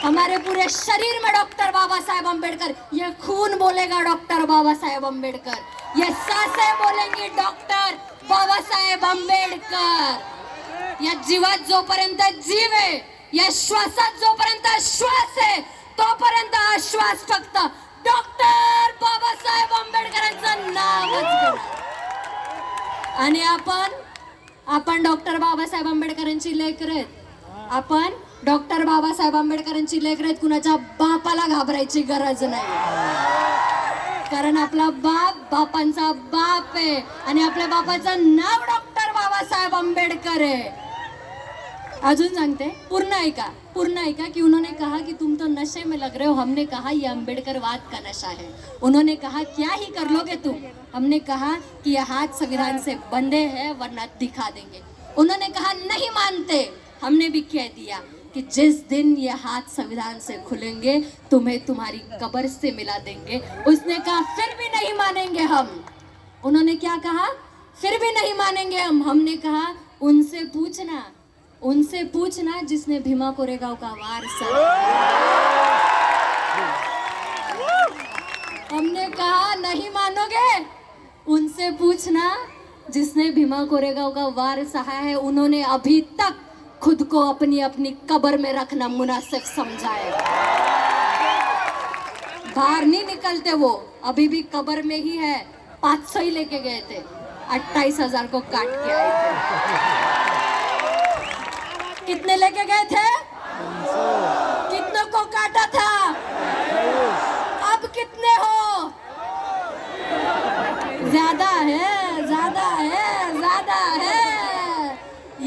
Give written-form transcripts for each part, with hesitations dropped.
हमारे पूरे शरीर में डॉक्टर बाबा साहेब अम्बेडकर, ये खून बोलेगा डॉक्टर बाबा साहेब अम्बेडकर, ये सांसें बोलेंगी डॉक्टर बाबा साहेब अम्बेडकर. या जीवात जोपर्यंत जीव आहे, या श्वासात जोपर्यंत श्वास आहे, तोपर्यंत हा श्वास फक्त डॉक्टर बाबासाहेब आंबेडकरांचं नावच घेणार. आणि आपण डॉक्टर बाबासाहेब आंबेडकरांची लेकरं आहेत. आपण डॉक्टर बाबासाहेब आंबेडकरांची लेकरं आहेत. कुणाच्या बापाला घाबरायची गरज नाही, कारण आपला बाप बापांचा बाप आहे आणि आपल्या बापाचं नाव डॉक्टर बाबासाहेब आंबेडकर आहे. अजून सांगते, पूर्ण ऐका कि उन्होंने कहा कि तुम तो नशे में लग रहे हो. हमने कहा ये अम्बेडकरवाद का नशा है. उन्होंने कहा क्या ही कर लोगे तुम. हमने कहा कि ये हाथ संविधान से बंधे हैं वरना दिखा देंगे. उन्होंने कहा नहीं मानते. हमने भी कह दिया कि जिस दिन ये हाथ संविधान से खुलेंगे तुम्हें तुम्हारी कब्र से मिला देंगे. उसने कहा फिर भी नहीं मानेंगे हम. उन्होंने क्या कहा, फिर भी नहीं मानेंगे हम. हमने कहा उनसे पूछना जिसने भीमा कोरेगांव का वार सर. हमने कहा नहीं मानोगे, उनसे पूछना जिसने भीमा कोरेगांव का वार सहा है. उन्होंने अभी तक खुद को अपनी कब्र में रखना मुनासिब समझा है. बाहर नहीं निकलते, वो अभी भी कब्र में ही है. 500 ही लेके गए थे, 28,000 को काट के आए थे. कितने लेके गए थे, कितनों को काटा था, अब कितने हो. ज्यादा है,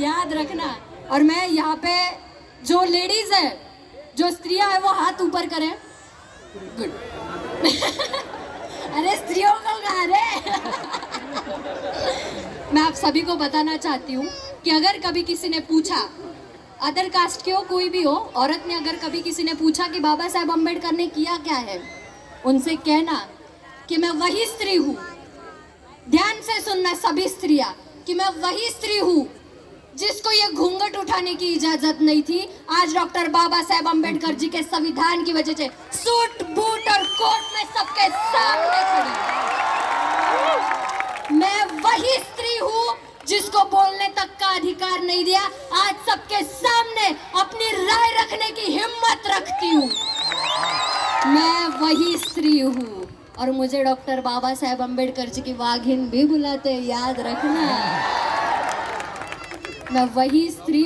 याद रखना. और मैं यहाँ पे जो लेडीज है, जो स्त्रियां है, वो हाथ ऊपर करें. गुड. अरे स्त्रियों को कहा रे. मैं आप सभी को बताना चाहती हूँ कि अगर कभी किसी ने पूछा, अदर कास्ट के हो कोई भी हो, औरत ने अगर कभी किसी ने पूछा कि बाबा साहेब अम्बेडकर ने किया क्या है, उनसे कहना कि मैं वही स्त्री हूँ. ध्यान से सुनना सभी स्त्रियां, कि मैं वही स्त्री हूँ जिसको ये घूंघट उठाने की इजाजत नहीं थी. आज डॉक्टर बाबा साहेब अम्बेडकर जी के संविधान की वजह से सूट बूट और कोट में सबके सामने खड़ी. मैं वही स्त्री हूँ जिसको बोलने तक का अधिकार नहीं दिया, आज सबके सामने अपनी राय रखने की हिम्मत रखती हूँ. मैं वही स्त्री हूँ और मुझे डॉक्टर बाबा साहेब अम्बेडकर जी की वाघिन भी बुलाते हैं, याद रखना. मैं वही स्त्री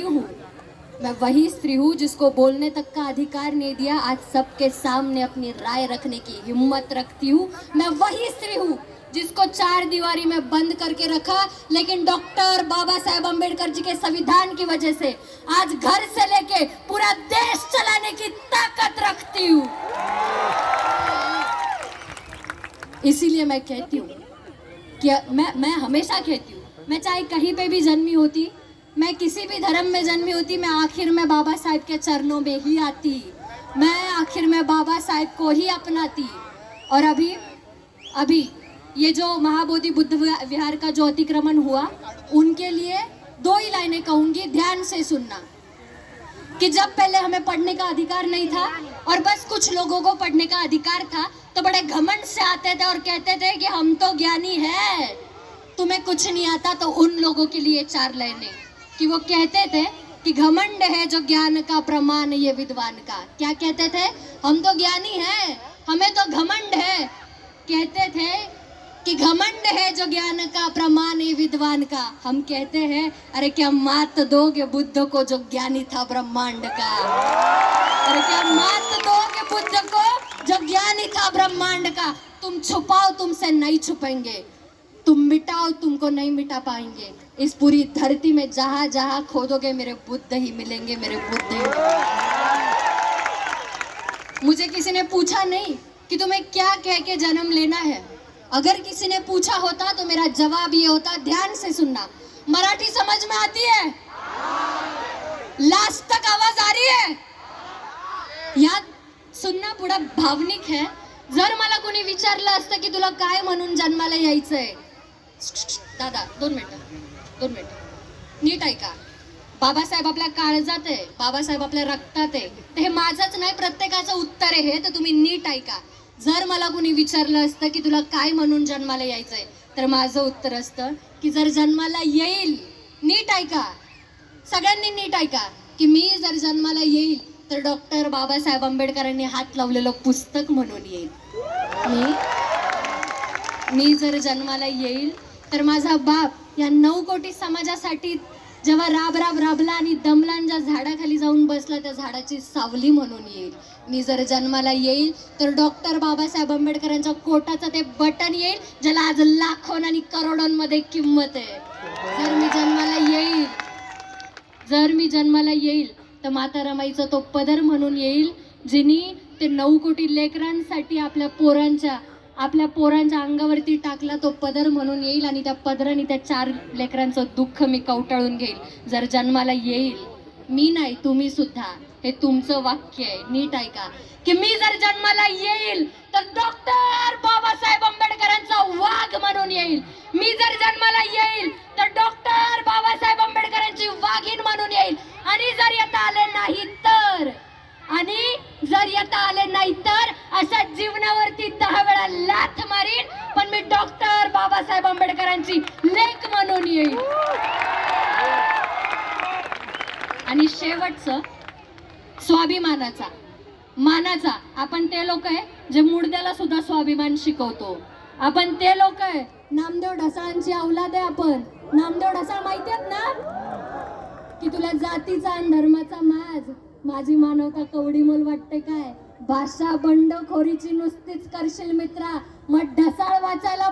हूँ जिसको बोलने तक का अधिकार नहीं दिया, आज सबके सामने अपनी राय रखने की हिम्मत रखती हूँ. मैं वही स्त्री हूँ जिसको 4 दीवारी में बंद करके रखा, लेकिन डॉक्टर बाबा साहेब अम्बेडकर जी के संविधान की वजह से आज घर से लेके पूरा देश चलाने की ताकत रखती हूँ. इसीलिए मैं कहती हूँ कि मैं हमेशा कहती हूँ, मैं चाहे कहीं पे भी जन्मी होती, मैं किसी भी धर्म में जन्मी होती, मैं आखिर में बाबा साहेब के चरणों में ही आती, मैं आखिर में बाबा साहेब को ही अपनाती. और अभी ये जो महाबोधि बुद्ध विहार का जो अतिक्रमण हुआ, उनके लिए 2 ही लाइनें कहूंगी, ध्यान से सुनना. कि जब पहले हमें पढ़ने का अधिकार नहीं था और बस कुछ लोगों को पढ़ने का अधिकार था, तो बड़े घमंड से आते थे और कहते थे कि हम तो ज्ञानी हैं, तुम्हें कुछ नहीं आता. तो उन लोगों के लिए 4 लाइनें, कि वो कहते थे कि घमंड है जो ज्ञान का प्रमाण ये विद्वान का. क्या कहते थे, हम तो ज्ञानी हैं, हमें तो घमंड है. कहते थे कि घमंड है जो ज्ञान का प्रमाण ये विद्वान का. हम कहते हैं अरे क्या मात दोगे बुद्ध को जो ज्ञानी था ब्रह्मांड का. अरे क्या मात दोगे बुद्ध को जो ज्ञानी था ब्रह्मांड का. तुम छुपाओ, तुमसे नहीं छुपेंगे, तुम मिटाओ, तुमको नहीं मिटा पाएंगे. इस पूरी धरती में जहां जहां खोदोगे मेरे बुद्ध ही मिलेंगे, मेरे बुद्ध ही मिलेंगे. मुझे किसी ने पूछा नहीं कि तुम्हें क्या कह के जन्म लेना है. अगर किसी ने पूछा होता तो मेरा जवाब ये होता, ध्यान से सुनना. मराठी समझ में आती है? लास्ट तक आवाज आ रही है? याद सुनना, पुढे भावनिक है. जर मला कोणी विचारलं असतं की तुला काय म्हणून जन्माला यायचंय, दादा 2 मिनिटं नीट ऐका. बाबासाहेब आपल्या काळजात आहे, बाबासाहेब आपल्या रक्तात आहे. तर हे माझंच नाही, प्रत्येकाचं उत्तर आहे हे, तर तुम्ही नीट ऐका. जर मला कुणी विचारलं असतं की तुला काय म्हणून जन्माला यायचंय, तर माझं उत्तर असतं की जर जन्माला येईल, नीट ऐका, सगळ्यांनी नीट ऐका, की मी जर जन्माला येईल तर डॉक्टर बाबासाहेब आंबेडकरांनी हात लावलेलं पुस्तक म्हणून येईल. मी जर जन्माला येईल तर माझा बाप या 9 कोटी समाजासाठी जेव्हा राबला आणि दमला आणि ज्या झाडाखाली जाऊन बसला त्या झाडाची सावली म्हणून येईल. मी जर जन्माला येईल तर डॉक्टर बाबासाहेब आंबेडकरांच्या कोटाचं ते बटन येईल ज्याला आज लाखों आणि करोडोंमध्ये किंमत आहे. जर मी जन्माला येईल तर माता रमाईचा तो पदर म्हणून येईल जिनी ते 9 कोटी लेकरांसाठी आपल्या पोरांच्या अंगावरती टाकला, तो पदर म्हणून येईल आणि त्या पदराने त्या 4 लेकरांचं दुःख मी कवटाळून घेईल. जर जन्माला येईल, मी नाही तुम्ही सुद्धा, हे तुमचं वाक्य आहे, नीट ऐका, की मी जर जन्माला येईल तर डॉक्टर बाबासाहेब आंबेडकरांचा वाघ म्हणून येईल. मी जर जन्माला येईल तर डॉक्टर बाबासाहेब आंबेडकरांची वाघीण म्हणून येईल. आणि जर येता आले नाही तर अशा जीवनावरती 10 वेळा लाथ मारीन, पण मी डॉक्टर बाबासाहेब आंबेडकरांची लेक म्हणून येईल. आणि शेवटचं स्वाभिमानाचा, मानाचा, आपण ते लोक आहे जे मुडद्याला सुद्धा स्वाभिमान शिकवतो. आपण ते लोक आहे, नामदेव ढसाळांची औलाद आहे आपण. नामदेव ढसाळ माहिती आहेत ना, की तुला जातीचा आणि धर्माचा माझी मानवता कवडीमोल वाटते काय? भाषा बंडखोरीची नुसतीच करशील मित्रा, मग ढसाळ वाचायला